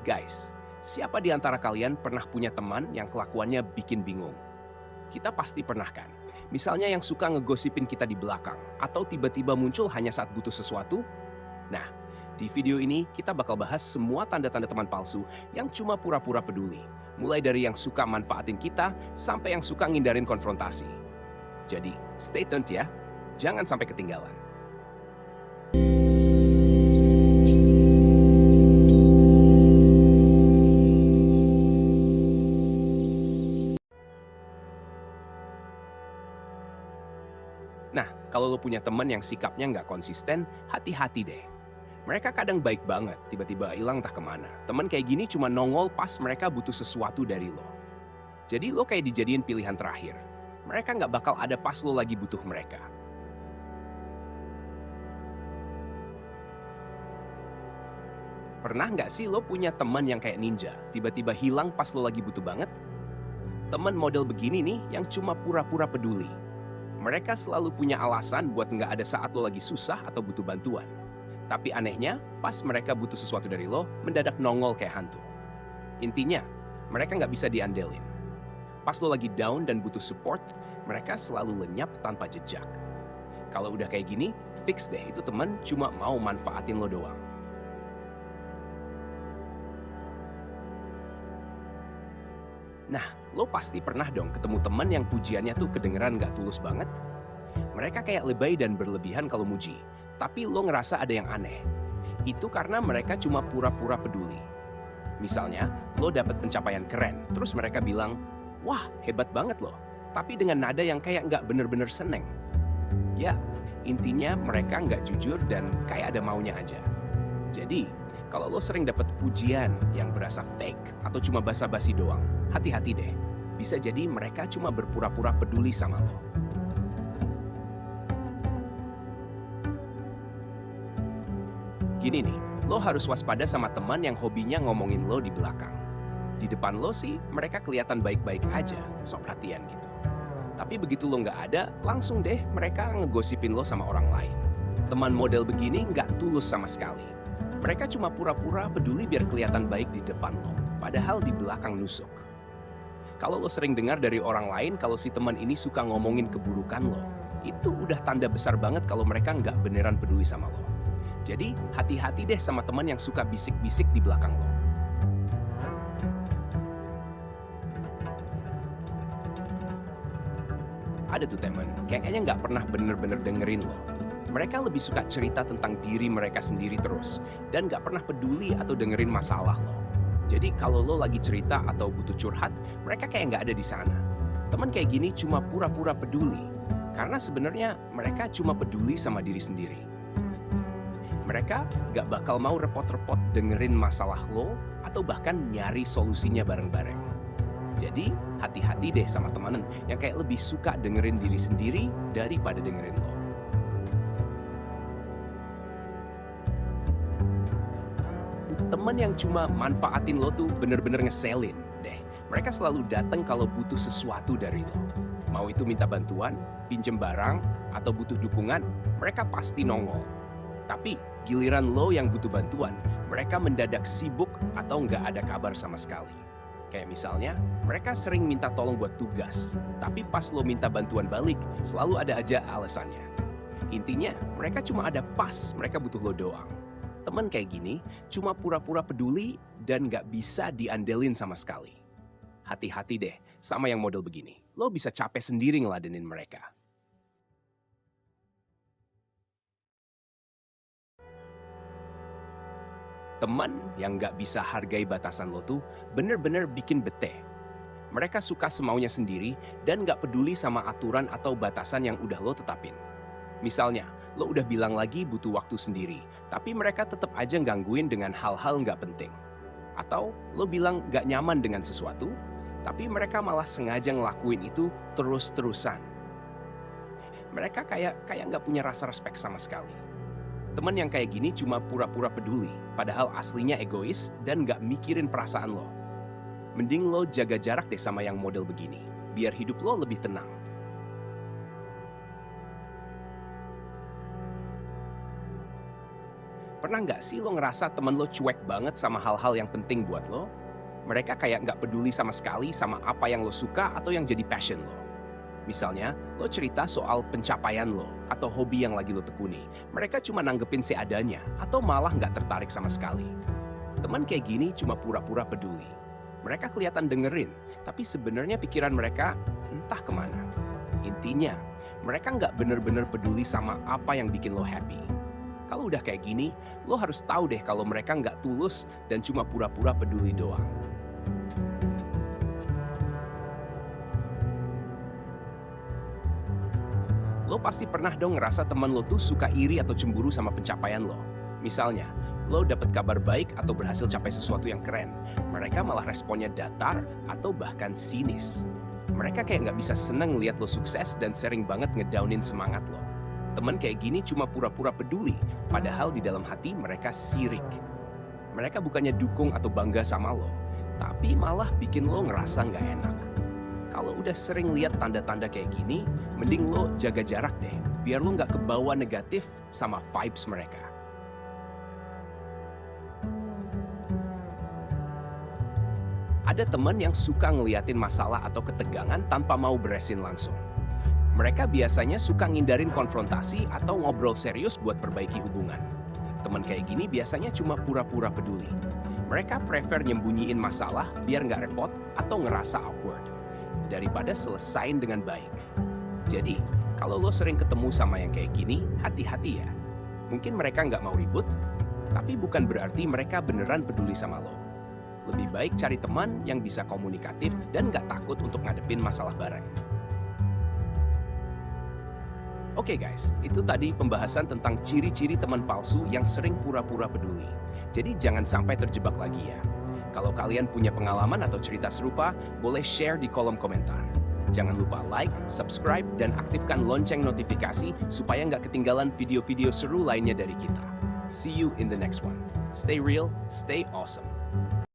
Guys, siapa di antara kalian pernah punya teman yang kelakuannya bikin bingung? Kita pasti pernah kan? Misalnya yang suka ngegosipin kita di belakang, atau tiba-tiba muncul hanya saat butuh sesuatu. Nah, di video ini kita bakal bahas semua tanda-tanda teman palsu yang cuma pura-pura peduli. Mulai dari yang suka manfaatin kita, sampai yang suka ngindarin konfrontasi. Jadi, stay tuned ya. Jangan sampai ketinggalan. Nah, kalau lo punya teman yang sikapnya nggak konsisten, hati-hati deh. Mereka kadang baik banget, tiba-tiba hilang entah kemana. Temen kayak gini cuma nongol pas mereka butuh sesuatu dari lo. Jadi lo kayak dijadiin pilihan terakhir. Mereka nggak bakal ada pas lo lagi butuh mereka. Pernah nggak sih lo punya teman yang kayak ninja, tiba-tiba hilang pas lo lagi butuh banget? Temen model begini nih yang cuma pura-pura peduli. Mereka selalu punya alasan buat nggak ada saat lo lagi susah atau butuh bantuan. Tapi anehnya, pas mereka butuh sesuatu dari lo, mendadak nongol kayak hantu. Intinya, mereka nggak bisa diandelin. Pas lo lagi down dan butuh support, mereka selalu lenyap tanpa jejak. Kalau udah kayak gini, fix deh itu teman cuma mau manfaatin lo doang. Nah, lo pasti pernah dong ketemu teman yang pujiannya tuh kedengeran nggak tulus banget. Mereka kayak lebay dan berlebihan kalau muji, tapi lo ngerasa ada yang aneh. Itu karena mereka cuma pura-pura peduli. Misalnya, lo dapat pencapaian keren, terus mereka bilang, wah hebat banget loh. Tapi dengan nada yang kayak nggak bener-bener seneng. Ya, intinya mereka nggak jujur dan kayak ada maunya aja. Jadi, kalau lo sering dapat pujian yang berasa fake atau cuma basa-basi doang, hati-hati deh. Bisa jadi mereka cuma berpura-pura peduli sama lo. Gini nih, lo harus waspada sama teman yang hobinya ngomongin lo di belakang. Di depan lo sih, mereka kelihatan baik-baik aja, sok perhatian gitu. Tapi begitu lo nggak ada, langsung deh mereka ngegosipin lo sama orang lain. Teman model begini nggak tulus sama sekali. Mereka cuma pura-pura peduli biar kelihatan baik di depan lo, padahal di belakang nusuk. Kalau lo sering dengar dari orang lain kalau si teman ini suka ngomongin keburukan lo, itu udah tanda besar banget kalau mereka nggak beneran peduli sama lo. Jadi, hati-hati deh sama teman yang suka bisik-bisik di belakang lo. Ada tuh temen, kayaknya nggak pernah bener-bener dengerin lo. Mereka lebih suka cerita tentang diri mereka sendiri terus, dan nggak pernah peduli atau dengerin masalah lo. Jadi kalau lo lagi cerita atau butuh curhat, mereka kayak nggak ada di sana. Temen kayak gini cuma pura-pura peduli, karena sebenarnya mereka cuma peduli sama diri sendiri. Mereka nggak bakal mau repot-repot dengerin masalah lo, atau bahkan nyari solusinya bareng-bareng. Jadi, hati-hati deh sama temenan yang kayak lebih suka dengerin diri sendiri daripada dengerin lo. Temen yang cuma manfaatin lo tuh bener-bener ngeselin deh. Mereka selalu datang kalau butuh sesuatu dari lo. Mau itu minta bantuan, pinjem barang, atau butuh dukungan, mereka pasti nongol. Tapi giliran lo yang butuh bantuan, mereka mendadak sibuk atau nggak ada kabar sama sekali. Kayak misalnya, mereka sering minta tolong buat tugas, tapi pas lo minta bantuan balik, selalu ada aja alasannya. Intinya, mereka cuma ada pas mereka butuh lo doang. Temen kayak gini, cuma pura-pura peduli dan nggak bisa diandelin sama sekali. Hati-hati deh sama yang model begini. Lo bisa capek sendiri ngeladenin mereka. Teman yang nggak bisa hargai batasan lo tuh bener-bener bikin bete. Mereka suka semaunya sendiri dan nggak peduli sama aturan atau batasan yang udah lo tetapin. Misalnya, lo udah bilang lagi butuh waktu sendiri, tapi mereka tetap aja gangguin dengan hal-hal nggak penting. Atau lo bilang nggak nyaman dengan sesuatu, tapi mereka malah sengaja ngelakuin itu terus-terusan. Mereka kayak nggak punya rasa respek sama sekali. Temen yang kayak gini cuma pura-pura peduli, padahal aslinya egois dan nggak mikirin perasaan lo. Mending lo jaga jarak deh sama yang model begini, biar hidup lo lebih tenang. Pernah nggak sih lo ngerasa temen lo cuek banget sama hal-hal yang penting buat lo? Mereka kayak nggak peduli sama sekali sama apa yang lo suka atau yang jadi passion lo. Misalnya, lo cerita soal pencapaian lo atau hobi yang lagi lo tekuni. Mereka cuma nanggepin seadanya atau malah nggak tertarik sama sekali. Teman kayak gini cuma pura-pura peduli. Mereka kelihatan dengerin, tapi sebenarnya pikiran mereka entah kemana. Intinya, mereka nggak bener-bener peduli sama apa yang bikin lo happy. Kalau udah kayak gini, lo harus tahu deh kalau mereka nggak tulus dan cuma pura-pura peduli doang. Lo pasti pernah dong ngerasa teman lo tuh suka iri atau cemburu sama pencapaian lo. Misalnya, lo dapet kabar baik atau berhasil capai sesuatu yang keren. Mereka malah responnya datar atau bahkan sinis. Mereka kayak nggak bisa seneng lihat lo sukses dan sering banget ngedownin semangat lo. Temen kayak gini cuma pura-pura peduli, padahal di dalam hati mereka sirik. Mereka bukannya dukung atau bangga sama lo, tapi malah bikin lo ngerasa nggak enak. Kalau udah sering lihat tanda-tanda kayak gini, mending lo jaga jarak deh, biar lo nggak kebawa negatif sama vibes mereka. Ada temen yang suka ngeliatin masalah atau ketegangan tanpa mau beresin langsung. Mereka biasanya suka ngindarin konfrontasi atau ngobrol serius buat perbaiki hubungan. Teman kayak gini biasanya cuma pura-pura peduli. Mereka prefer nyembunyiin masalah biar nggak repot atau ngerasa awkward, daripada selesain dengan baik. Jadi, kalau lo sering ketemu sama yang kayak gini, hati-hati ya. Mungkin mereka nggak mau ribut, tapi bukan berarti mereka beneran peduli sama lo. Lebih baik cari teman yang bisa komunikatif dan nggak takut untuk ngadepin masalah bareng. Oke guys, itu tadi pembahasan tentang ciri-ciri teman palsu yang sering pura-pura peduli. Jadi jangan sampai terjebak lagi ya. Kalau kalian punya pengalaman atau cerita serupa, boleh share di kolom komentar. Jangan lupa like, subscribe, dan aktifkan lonceng notifikasi supaya nggak ketinggalan video-video seru lainnya dari kita. See you in the next one. Stay real, stay awesome.